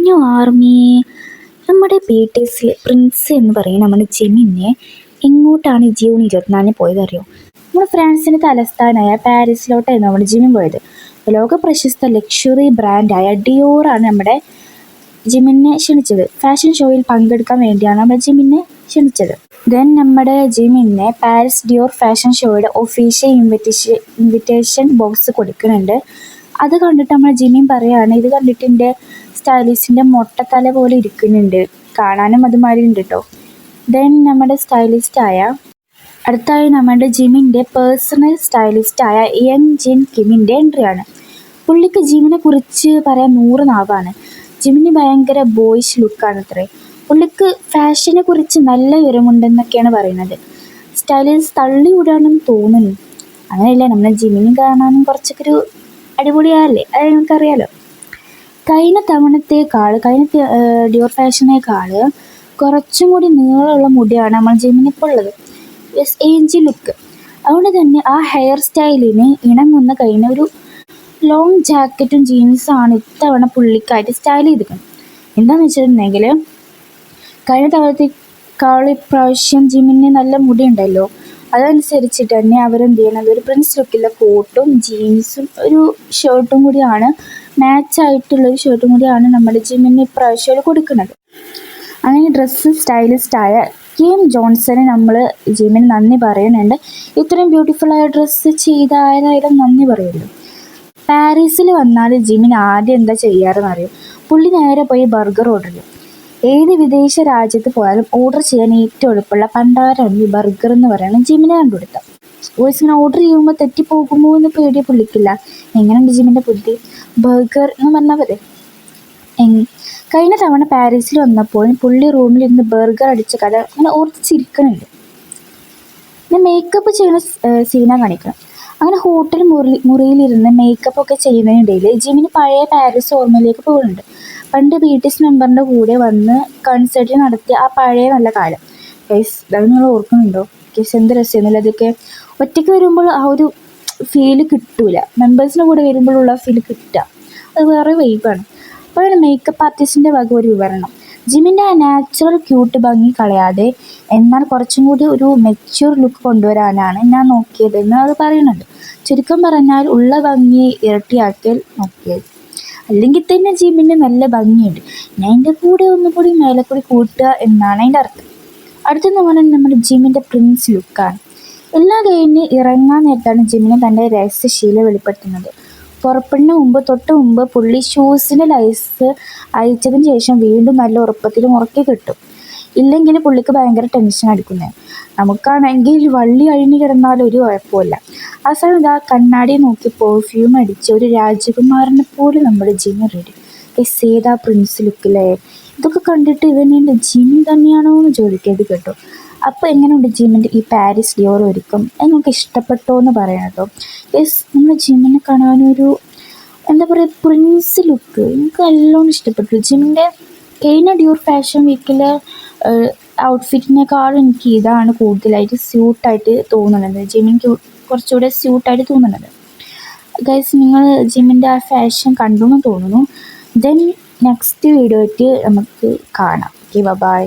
പൊന്നു ആർമി, നമ്മുടെ ബി.ടി.എസിലെ പ്രിൻസ് എന്ന് പറയുന്ന നമ്മുടെ ജിമിനെ എങ്ങോട്ടാണ് ജൂൺ 24 പോയത് അറിയോ? നമ്മുടെ ഫ്രാൻസിൻ്റെ തലസ്ഥാനമായ പാരീസിലോട്ടായിരുന്നു നമ്മുടെ ജിമിൻ പോയത്. ലോക പ്രശസ്ത ലക്ഷറി ബ്രാൻഡായ ഡിയോറാണ് നമ്മുടെ ജിമിനെ ക്ഷണിച്ചത്. ഫാഷൻ ഷോയിൽ പങ്കെടുക്കാൻ വേണ്ടിയാണ് നമ്മുടെ ജിമിനെ ക്ഷണിച്ചത്. ദെൻ നമ്മുടെ ജിമിനെ പാരീസ് ഡിയോർ ഫാഷൻ ഷോയുടെ ഒഫീഷ്യൽ ഇൻവിറ്റേഷൻ ബോക്സ് കൊടുക്കുന്നുണ്ട്. അത് കണ്ടിട്ട് നമ്മുടെ ജിമിൻ പറയാണ്, ഇത് കണ്ടിട്ട് എൻ്റെ സ്റ്റൈലിസ്റ്റിൻ്റെ മൊട്ടത്തല പോലെ ഇരിക്കുന്നുണ്ട്, കാണാനും അതുമാതിരി ഉണ്ട് കേട്ടോ. ദെൻ നമ്മുടെ അടുത്തായി നമ്മുടെ ജിമിൻ്റെ പേഴ്സണൽ സ്റ്റൈലിസ്റ്റായ യങ് ജിൻ കിമിൻ്റെ എൻട്രിയാണ്. പുള്ളിക്ക് ജിമിനെ കുറിച്ച് പറയാൻ 100 നാവാണ്. ജിമിന് ഭയങ്കര ബോയ്ഷ് ലുക്കാണ് അത്രേ. പുള്ളിക്ക് ഫാഷനെ കുറിച്ച് നല്ല വിവരമുണ്ടെന്നൊക്കെയാണ് പറയുന്നത്. സ്റ്റൈലിസ്റ്റ് തള്ളി വിടാണെന്ന് തോന്നുന്നു. അങ്ങനെയല്ല, നമ്മുടെ ജിമിന് കാണാനും കുറച്ചൊക്കെ ഒരു അടിപൊളിയാല്ലേ, അത് നമുക്കറിയാലോ. കഴിഞ്ഞ ഡിയോർ ഫാഷനേക്കാൾ കുറച്ചും കൂടി നീളമുള്ള മുടിയാണ് നമ്മൾ ജിമിനിപ്പോൾ ഉള്ളത്. ഏഞ്ചി ലുക്ക്. അതുകൊണ്ട് തന്നെ ആ ഹെയർ സ്റ്റൈലിന് ഇണങ്ങുന്ന കഴിഞ്ഞ ഒരു ലോങ് ജാക്കറ്റും ജീൻസാണ് ഇത്തവണ പുള്ളിക്കായിട്ട് സ്റ്റൈൽ ചെയ്തിരിക്കുന്നത്. എന്താണെന്ന് വെച്ചിട്ടുണ്ടെങ്കിൽ കഴിഞ്ഞ തവണത്തേക്കാൾ ഇപ്രാവശ്യം ജിമിന് നല്ല മുടി ഉണ്ടല്ലോ, അതനുസരിച്ചിട്ട് തന്നെ അവരെന്ത് ചെയ്യണത്, ഒരു പ്രിൻസ് ലുക്കിലുള്ള കോട്ടും ജീൻസും ഒരു ഷർട്ടും കൂടിയാണ്, മാച്ചായിട്ടുള്ളൊരു ഷർട്ടും കൂടിയാണ് നമ്മുടെ ജിമിന് ഇപ്രാവശ്യം കൊടുക്കുന്നത്. അങ്ങനെ ഡ്രസ്സ് സ്റ്റൈലിസ്റ്റായ കിം ജോൺസനെ നമ്മൾ ജിമിന് നന്ദി പറയുന്നുണ്ട്. ഇത്രയും ബ്യൂട്ടിഫുള്ളായ ഡ്രസ്സ് ചെയ്തായാലും നന്ദി പറയുമല്ലോ. പാരീസിൽ വന്നാൽ ജിമിന് ആദ്യം എന്താ ചെയ്യാറെന്ന് അറിയും? പുള്ളി നേരെ പോയി ബർഗർ ഓർഡർ ചെയ്യും. ഏത് വിദേശ രാജ്യത്ത് പോയാലും ഓർഡർ ചെയ്യാൻ ഏറ്റവും എളുപ്പമുള്ള പണ്ടാരാണ് ഈ ബർഗർ എന്ന് പറയുന്നത് ജിമിനെ കണ്ടുപിടുത്തം. ഇങ്ങനെ ഓർഡർ ചെയ്യുമ്പോൾ തെറ്റിപ്പോകുമോ എന്ന് പേടിയെ പുള്ളിക്കില്ല. എങ്ങനെയുണ്ട് ജിമിൻ്റെ ബുദ്ധി? ബർഗർ എന്ന് പറഞ്ഞാൽ മതി. കഴിഞ്ഞ തവണ പാരീസിൽ വന്നപ്പോൾ പുള്ളി റൂമിലിരുന്ന് ബർഗർ അടിച്ച കഥ അങ്ങനെ ഓർത്ത് ചിരിക്കണുണ്ട്. പിന്നെ മേക്കപ്പ് ചെയ്യുന്ന സീന കാണിക്കണം. അങ്ങനെ ഹോട്ടൽ മുറിയിലിരുന്ന് മേക്കപ്പ് ഒക്കെ ചെയ്യുന്നതിനിടയിൽ ജിമിന് പഴയ പാരീസ് ഓർമ്മയിലേക്ക് പോകുന്നുണ്ട്. പണ്ട് BTS മെമ്പറിൻ്റെ കൂടെ വന്ന് കൺസേർട്ട് നടത്തിയ ആ പഴയ നല്ല കാലം. ഗൈസ്, അത് നിങ്ങൾ ഓർക്കുന്നുണ്ടോ? ഗൈസ്, എന്ത് രസമായിരുന്നില്ല അതൊക്കെ. ഒറ്റയ്ക്ക് വരുമ്പോൾ ആ ഒരു ഫീല് കിട്ടൂല, മെമ്പേഴ്സിൻ്റെ കൂടെ വരുമ്പോഴുള്ള ഫീല് കിട്ടുക അത് വേറെ വൈബാണ്. അപ്പോഴാണ് മേക്കപ്പ് ആർട്ടിസ്റ്റിൻ്റെ വക ഒരു വിവരണം. ജിമിൻ്റെ ആ നാച്ചുറൽ ക്യൂട്ട് ഭംഗി കളയാതെ എന്നാൽ കുറച്ചും കൂടി ഒരു മെച്യൂർ ലുക്ക് കൊണ്ടുവരാനാണ് ഞാൻ നോക്കിയത് എന്ന് അത് പറയുന്നുണ്ട്. ചുരുക്കം പറഞ്ഞാൽ ഉള്ള ഭംഗി ഇരട്ടിയാക്കൽ നോക്കിയത്. അല്ലെങ്കിൽ തന്നെ ജിമിന് നല്ല ഭംഗിയുണ്ട്, ഞാൻ എൻ്റെ കൂടെ ഒന്നുകൂടി മേലെക്കൂടി കൂട്ടുക എന്നാണ് അതിൻ്റെ അർത്ഥം. അടുത്തെന്ന് പറഞ്ഞാൽ നമ്മുടെ ജിമിൻ്റെ പ്രിൻസ് ലുക്കാണ്. എല്ലാം കഴിഞ്ഞ് ഇറങ്ങാൻ നേരത്താണ് ജിമിന് തൻ്റെ രഹസ്യശീലം വെളിപ്പെടുത്തുന്നത്. പുറപ്പെടുന്നതിന് തൊട്ട് മുമ്പ് പുള്ളി ഷൂസിൻ്റെ ലൈസ് അയച്ചതിന് ശേഷം വീണ്ടും നല്ല ഉറപ്പത്തിലും ഉറക്കി കിട്ടും. ഇല്ലെങ്കിൽ പുള്ളിക്ക് ഭയങ്കര ടെൻഷൻ അടിക്കുന്നത്. നമുക്കാണെങ്കിൽ വള്ളി അഴിഞ്ഞു കിടന്നാലും ഒരു കുഴപ്പമില്ല. ആ സമയം ആ കണ്ണാടി നോക്കി പെർഫ്യൂം അടിച്ച് ഒരു രാജകുമാരനെ പോലെ നമ്മുടെ ജിമി റെഡി. സേതാ പ്രിൻസ് ലുക്കില്ലേ. ഇതൊക്കെ കണ്ടിട്ട് ഇവനെൻ്റെ ജിമി തന്നെയാണോ എന്ന് ചോദിക്കരുത് കേട്ടോ. അപ്പോൾ എങ്ങനെയുണ്ട് ജിമിൻ്റെ ഈ പാരീസ് ഡിയോർ ഒരുക്കം? നിങ്ങൾക്ക് ഇഷ്ടപ്പെട്ടോ എന്ന് പറയണം കേട്ടോ. നമ്മുടെ ജിമിനെ കാണാനൊരു എന്താ പറയുക, പ്രിൻസ് ലുക്ക് എനിക്ക് നല്ലോണം ഇഷ്ടപ്പെട്ടു. ജിമിൻ്റെ കഴിഞ്ഞ ഡിയോർ ഫാഷൻ വീക്കിൽ ഔട്ട്ഫിറ്റിനേക്കാളും എനിക്ക് ഇതാണ് കൂടുതലായിട്ട് സ്യൂട്ടായിട്ട് തോന്നുന്നത്. ജിമിക്ക് കുറച്ചുകൂടെ സ്യൂട്ടായിട്ട് തോന്നുന്നത്. ഗൈസ്, നിങ്ങൾ ജിമിൻ്റെ ആ ഫാഷൻ കണ്ടു എന്ന് തോന്നുന്നു. ദെൻ നെക്സ്റ്റ് വീഡിയോ ആയിട്ട് നമുക്ക് കാണാം. Okay, by.